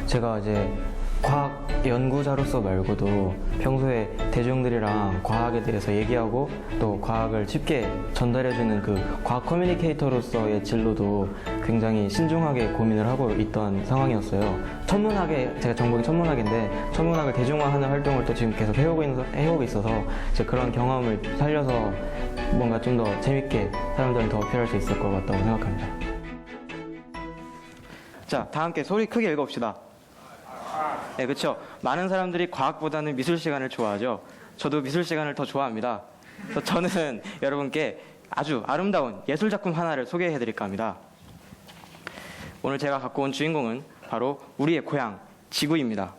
제가 이제 과학 연구자로서 말고도 평소에 대중들이랑 과학에 대해서 얘기하고 또 과학을 쉽게 전달해주는 그 과학 커뮤니케이터로서의 진로도 굉장히 신중하게 고민을 하고 있던 상황이었어요. 천문학에, 제가 전공이 천문학인데 천문학을 대중화하는 활동을 또 지금 계속 해오고 있어서 이제 그런 경험을 살려서 뭔가 좀 더 재밌게 사람들한테 어필할 수 있을 것 같다고 생각합니다. 자, 다 함께 소리 크게 읽어봅시다. 네, 그렇죠. 많은 사람들이 과학보다는 미술 시간을 좋아하죠. 저도 미술 시간을 더 좋아합니다. 그래서 저는 여러분께 아주 아름다운 예술 작품 하나를 소개해드릴까 합니다. 오늘 제가 갖고 온 주인공은 바로 우리의 고향 지구입니다.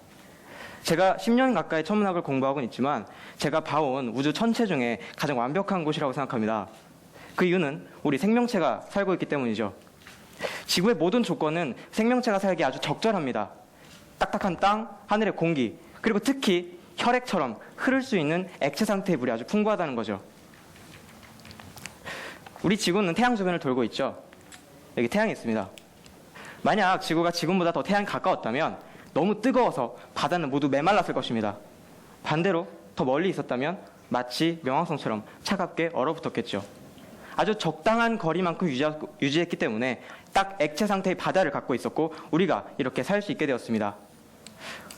제가 10년 가까이 천문학을 공부하고는 있지만 제가 봐온 우주 천체 중에 가장 완벽한 곳이라고 생각합니다. 그 이유는 우리 생명체가 살고 있기 때문이죠. 지구의 모든 조건은 생명체가 살기 아주 적절합니다. 딱딱한 땅, 하늘의 공기, 그리고 특히 혈액처럼 흐를 수 있는 액체 상태의 물이 아주 풍부하다는 거죠. 우리 지구는 태양 주변을 돌고 있죠. 여기 태양이 있습니다. 만약 지구가 지금보다 더 태양이 가까웠다면 너무 뜨거워서 바다는 모두 메말랐을 것입니다. 반대로 더 멀리 있었다면 마치 명왕성처럼 차갑게 얼어붙었겠죠. 아주 적당한 거리만큼 유지했기 때문에 딱 액체 상태의 바다를 갖고 있었고 우리가 이렇게 살 수 있게 되었습니다.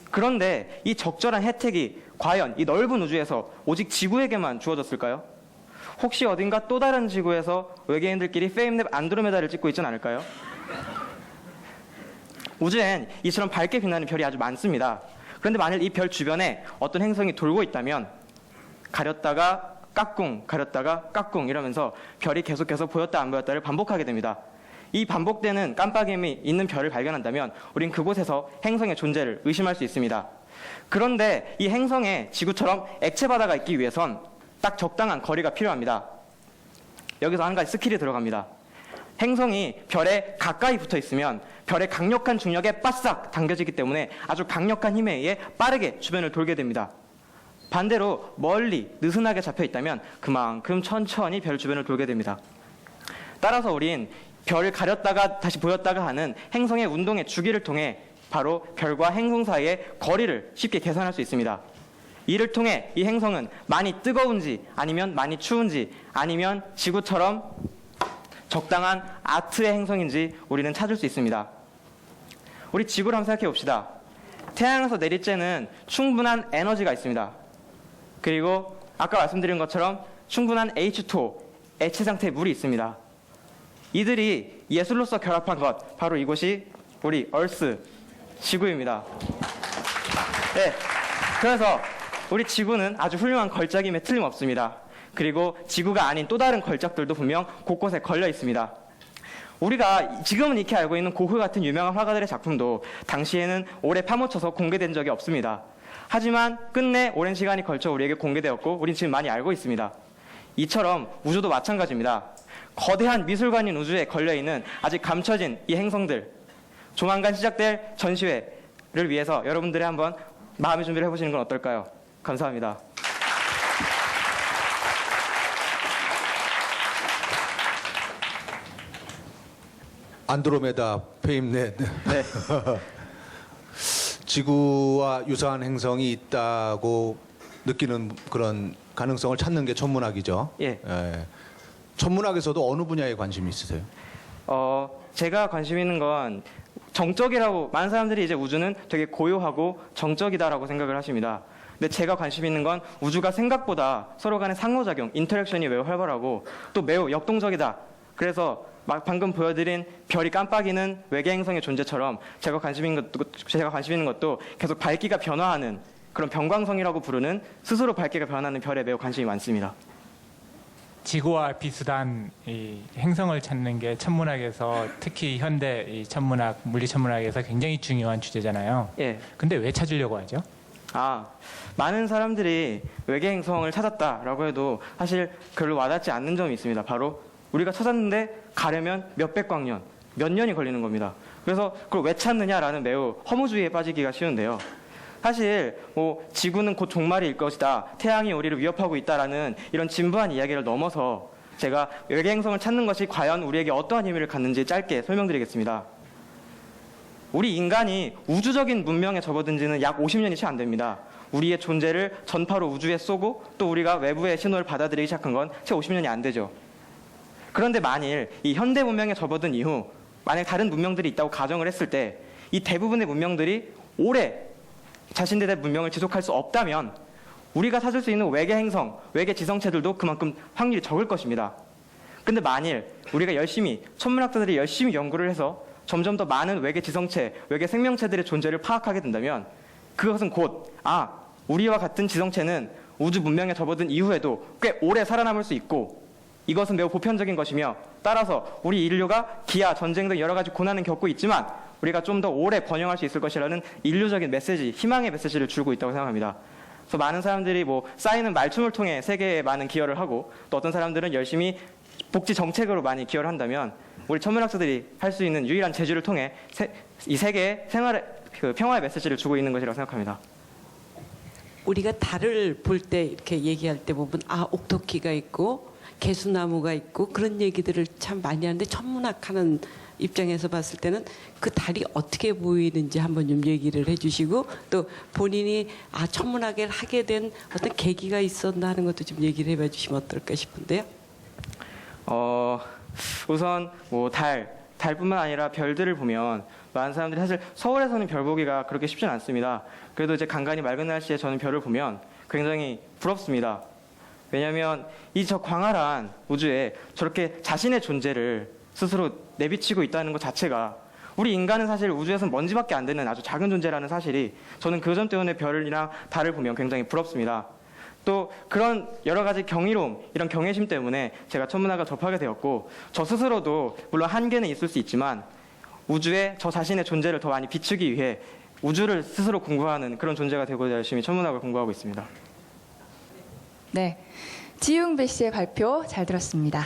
그런데 이 적절한 혜택이 과연 이 넓은 우주에서 오직 지구에게만 주어졌을까요? 혹시 어딘가 또 다른 지구에서 외계인들끼리 페임랩 안드로메다를 찍고 있진 않을까요? 우주엔 이처럼 밝게 빛나는 별이 아주 많습니다. 그런데 만일 이 별 주변에 어떤 행성이 돌고 있다면 가렸다가 까꿍, 가렸다가 까꿍 이러면서 별이 계속해서 보였다 안 보였다를 반복하게 됩니다. 이 반복되는 깜빡임이 있는 별을 발견한다면 우린 그곳에서 행성의 존재를 의심할 수 있습니다. 그런데 이 행성에 지구처럼 액체 바다가 있기 위해선 딱 적당한 거리가 필요합니다. 여기서 한 가지 스킬이 들어갑니다. 행성이 별에 가까이 붙어 있으면 별의 강력한 중력에 바싹 당겨지기 때문에 아주 강력한 힘에 의해 빠르게 주변을 돌게 됩니다. 반대로 멀리 느슨하게 잡혀 있다면 그만큼 천천히 별 주변을 돌게 됩니다. 따라서 우린 별을 가렸다가 다시 보였다가 하는 행성의 운동의 주기를 통해 바로 별과 행성 사이의 거리를 쉽게 계산할 수 있습니다. 이를 통해 이 행성은 많이 뜨거운지 아니면 많이 추운지 아니면 지구처럼 적당한 아트의 행성인지 우리는 찾을 수 있습니다. 우리 지구를 한번 생각해 봅시다. 태양에서 내리쬐는 충분한 에너지가 있습니다. 그리고 아까 말씀드린 것처럼 충분한 H2O, 액체 상태의 물이 있습니다. 이들이 예술로서 결합한 것, 바로 이곳이 우리 얼스, 지구입니다. 네, 그래서 우리 지구는 아주 훌륭한 걸작임에 틀림없습니다. 그리고 지구가 아닌 또 다른 걸작들도 분명 곳곳에 걸려 있습니다. 우리가 지금은 익히 알고 있는 고흐 같은 유명한 화가들의 작품도 당시에는 오래 파묻혀서 공개된 적이 없습니다. 하지만 끝내 오랜 시간이 걸쳐 우리에게 공개되었고 우린 지금 많이 알고 있습니다. 이처럼 우주도 마찬가지입니다. 거대한 미술관인 우주에 걸려있는 아직 감춰진 이 행성들, 조만간 시작될 전시회를 위해서 여러분들이 한번 마음의 준비를 해보시는 건 어떨까요? 감사합니다. 안드로메다 페임넷. 네. 지구와 유사한 행성이 있다고 느끼는 그런 가능성을 찾는 게 천문학이죠. 예. 예. 천문학에서도 어느 분야에 관심이 있으세요? 제가 관심 있는 건 정적이라고, 많은 사람들이 이제 우주는 되게 고요하고 정적이다라고 생각을 하십니다. 근데 제가 관심 있는 건 우주가 생각보다 서로 간의 상호작용, 인터랙션이 매우 활발하고 또 매우 역동적이다. 그래서 방금 보여드린 별이 깜빡이는 외계 행성의 존재처럼 제가 관심 있는 것도 계속 밝기가 변화하는 그런 변광성이라고 부르는 스스로 밝기가 변하는 별에 매우 관심이 많습니다. 지구와 비슷한 이 행성을 찾는 게 천문학에서 특히 현대 이 천문학, 물리천문학에서 굉장히 중요한 주제잖아요. 예. 근데 왜 찾으려고 하죠? 많은 사람들이 외계 행성을 찾았다라고 해도 사실 별로 와닿지 않는 점이 있습니다. 바로 우리가 찾았는데 가려면 몇백 광년, 몇 년이 걸리는 겁니다. 그래서 그걸 왜 찾느냐라는 매우 허무주의에 빠지기가 쉬운데요. 사실 지구는 곧 종말일 것이다, 태양이 우리를 위협하고 있다라는 이런 진부한 이야기를 넘어서 제가 외계 행성을 찾는 것이 과연 우리에게 어떠한 의미를 갖는지 짧게 설명드리겠습니다. 우리 인간이 우주적인 문명에 접어든 지는 약 50년이 채 안 됩니다. 우리의 존재를 전파로 우주에 쏘고 또 우리가 외부의 신호를 받아들이기 시작한 건 채 50년이 안 되죠. 그런데 만일 이 현대 문명에 접어든 이후 만약 다른 문명들이 있다고 가정을 했을 때 이 대부분의 문명들이 오래 자신들의 문명을 지속할 수 없다면 우리가 찾을 수 있는 외계 행성, 외계 지성체들도 그만큼 확률이 적을 것입니다. 근데 만일 우리가 천문학자들이 열심히 연구를 해서 점점 더 많은 외계 지성체, 외계 생명체들의 존재를 파악하게 된다면 그것은 곧 우리와 같은 지성체는 우주 문명에 접어든 이후에도 꽤 오래 살아남을 수 있고 이것은 매우 보편적인 것이며 따라서 우리 인류가 기아, 전쟁 등 여러 가지 고난을 겪고 있지만 우리가 좀 더 오래 번영할 수 있을 것이라는 인류적인 메시지, 희망의 메시지를 주고 있다고 생각합니다. 그래서 많은 사람들이 쌓이는 말춤을 통해 세계에 많은 기여를 하고 또 어떤 사람들은 열심히 복지 정책으로 많이 기여를 한다면 우리 천문학자들이 할 수 있는 유일한 재주를 통해 이 세계에 평화의 메시지를 주고 있는 것이라고 생각합니다. 우리가 달을 볼 때 이렇게 얘기할 때 보면 옥토끼가 있고 개수나무가 있고 그런 얘기들을 참 많이 하는데 천문학하는 입장에서 봤을 때는 그 달이 어떻게 보이는지 한번 좀 얘기를 해주시고 또 본인이 천문학을 하게 된 어떤 계기가 있었나 하는 것도 좀 얘기를 해봐 주시면 어떨까 싶은데요. 우선 달뿐만 아니라 별들을 보면 많은 사람들이 사실 서울에서는 별 보기가 그렇게 쉽진 않습니다. 그래도 이제 간간히 맑은 날씨에 저는 별을 보면 굉장히 부럽습니다. 왜냐하면 이 저 광활한 우주에 저렇게 자신의 존재를 스스로 내비치고 있다는 것 자체가 우리 인간은 사실 우주에서는 먼지밖에 안 되는 아주 작은 존재라는 사실이 저는 그 점 때문에 별이랑 달을 보면 굉장히 부럽습니다. 또 그런 여러 가지 경이로움, 이런 경외심 때문에 제가 천문학을 접하게 되었고 저 스스로도 물론 한계는 있을 수 있지만 우주에 저 자신의 존재를 더 많이 비추기 위해 우주를 스스로 공부하는 그런 존재가 되고자 열심히 천문학을 공부하고 있습니다. 네, 지웅배 씨의 발표 잘 들었습니다.